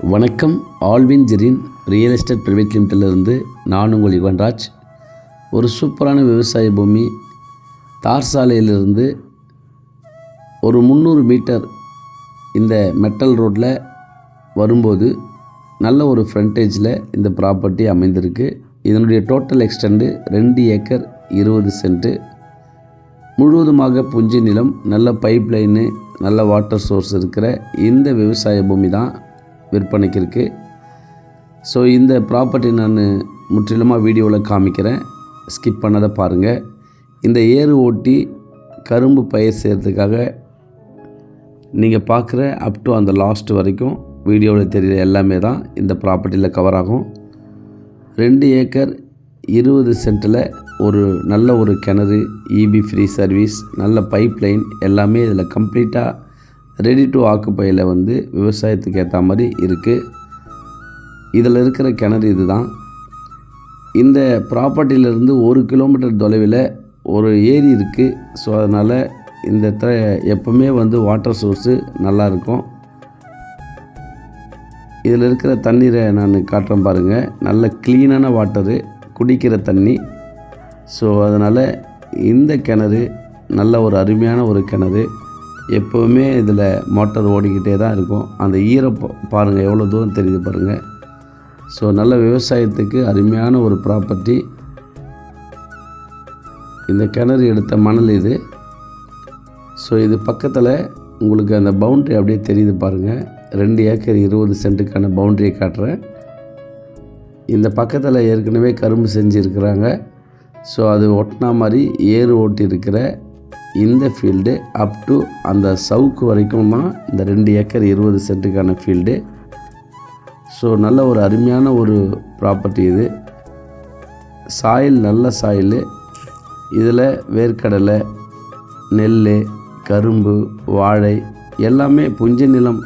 வணக்கம். Alvin Jerin real estate private லிமிட்டிலிருந்து நான் உங்கள் யுவன்ராஜ். ஒரு சூப்பரான விவசாய பூமி தார் சாலையிலிருந்து ஒரு 300 மீட்டர் இந்த மெட்டல் ரோட்டில் வரும்போது நல்ல ஒரு ஃப்ரண்டேஜில் இந்த ப்ராப்பர்ட்டி அமைந்திருக்கு. இதனுடைய டோட்டல் எக்ஸ்டெண்டு 2 ஏக்கர் 20 சென்ட்டு. முழுவதுமாக புஞ்சை நிலம், நல்ல பைப் லைனு, நல்ல வாட்டர் சோர்ஸ் இருக்கிற இந்த விவசாய பூமி தான் விற்பனைக்கு இருக்குது. ஸோ இந்த ப்ராப்பர்ட்டி நான் முற்றிலுமாக வீடியோவில் காமிக்கிறேன், ஸ்கிப் பண்ணதை பாருங்கள். இந்த ஏறு ஓட்டி கரும்பு பயிர் செய்கிறதுக்காக நீங்கள் பார்க்குற அப் டு அந்த லாஸ்ட் வரைக்கும் வீடியோவில் தெரிகிற எல்லாமே தான் இந்த ப்ராப்பர்ட்டியில் கவர் ஆகும். 2 ஏக்கர் 20 சென்ட்டில் ஒரு நல்ல ஒரு கிணறு, இபி ஃப்ரீ சர்வீஸ், நல்ல பைப் லைன் எல்லாமே இதில் கம்ப்ளீட்டாக ரெடி டு ஆக்குப்பையில் விவசாயத்துக்கு ஏற்ற மாதிரி இருக்குது. இதில் இருக்கிற கிணறு இது தான். இந்த ப்ராப்பர்ட்டியிலேருந்து 1 கிலோமீட்டர் தொலைவில் ஒரு ஏரி இருக்குது. ஸோ அதனால் இந்த இடத்துல எப்போவுமே வாட்டர் சோர்ஸு நல்லாயிருக்கும். இதில் இருக்கிற தண்ணீரை நான் காட்டுறேன் பாருங்கள். நல்ல க்ளீனான வாட்டரு, குடிக்கிற தண்ணி. ஸோ அதனால் இந்த கிணறு நல்ல ஒரு அருமையான ஒரு கிணறு. எப்போவுமே இதில் மோட்டார் ஓடிக்கிட்டே தான் இருக்கும். அந்த பாருங்கள், எவ்வளோ தூரம் தெரியுது பாருங்கள். ஸோ நல்ல விவசாயத்துக்கு அருமையான ஒரு ப்ராப்பர்ட்டி. இந்த கிணறு எடுத்த மணல் இது. ஸோ இது பக்கத்தில் உங்களுக்கு அந்த பவுண்ட்ரி அப்படியே தெரியுது பாருங்கள். 2 ஏக்கர் 20 சென்ட்டுக்கான பவுண்ட்ரியை காட்டுறேன். இந்த பக்கத்தில் ஏற்கனவே கரும்பு செஞ்சுருக்கிறாங்க. ஸோ அது ஒட்டினா மாதிரி ஏறு ஓட்டி இருக்கிற இந்த ஃபீல்டு அப் டு அந்த சவுக்கு வரைக்கும் தான் இந்த 2 ஏக்கர் 20 சென்ட்டுக்கான ஃபீல்டு. ஸோ நல்ல ஒரு அருமையான ஒரு ப்ராப்பர்ட்டி இது. சாயில் நல்ல சாயில். இதில் வேர்க்கடலை, நெல், கரும்பு, வாழை எல்லாமே புஞ்சை நிலம்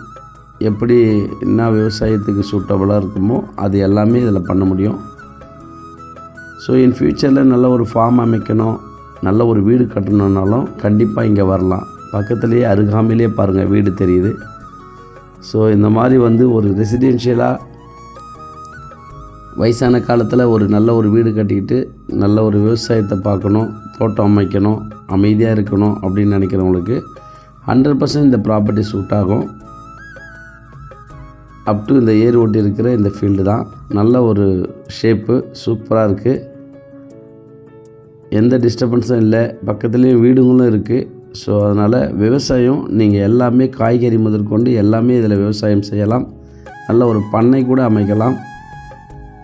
எப்படி என்ன விவசாயத்துக்கு சூட்டபுளாக இருக்குமோ அது எல்லாமே இதில் பண்ண முடியும். ஸோ இன் ஃப்யூச்சரில் நல்ல ஒரு ஃபார்ம் அமைக்கணும், நல்ல ஒரு வீடு கட்டணுன்னாலும் கண்டிப்பாக இங்கே வரலாம். பக்கத்துலேயே அருகாமையிலே பாருங்கள் வீடு தெரியுது. ஸோ இந்த மாதிரி ஒரு ரெசிடென்ஷியலாக வயசான காலத்தில் ஒரு நல்ல ஒரு வீடு கட்டிக்கிட்டு நல்ல ஒரு விவசாயத்தை பார்க்கணும், தோட்டம் அமைக்கணும், அமைதியாக இருக்கணும் அப்படின்னு நினைக்கிறவங்களுக்கு 100% இந்த ப்ராப்பர்ட்டி சூட் ஆகும். அப் டு இந்த ஏர் ஓட்டி இருக்கிற இந்த ஃபீல்டு தான். நல்ல ஒரு ஷேப்பு சூப்பராக இருக்குது. எந்த டிஸ்டர்பன்ஸும் இல்லை. பக்கத்துலேயும் வீடுங்களும் இருக்குது. ஸோ அதனால் விவசாயம் நீங்கள் எல்லாமே காய்கறி முதற்கொண்டு எல்லாமே இதில் விவசாயம் செய்யலாம். நல்ல ஒரு பண்ணை கூட அமைக்கலாம்.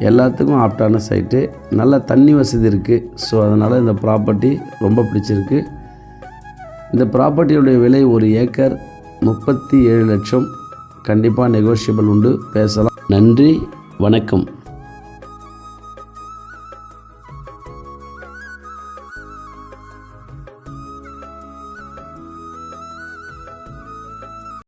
எல்லாத்துக்கும் ஆப்டான சைட்டு. நல்ல தண்ணி வசதி இருக்குது. ஸோ அதனால் இந்த ப்ராப்பர்ட்டி ரொம்ப பிடிச்சிருக்கு. இந்த ப்ராப்பர்ட்டியுடைய விலை 1 ஏக்கர் 37 லட்சம். கண்டிப்பாக நெகோஷியபிள் உண்டு, பேசலாம். நன்றி, வணக்கம்.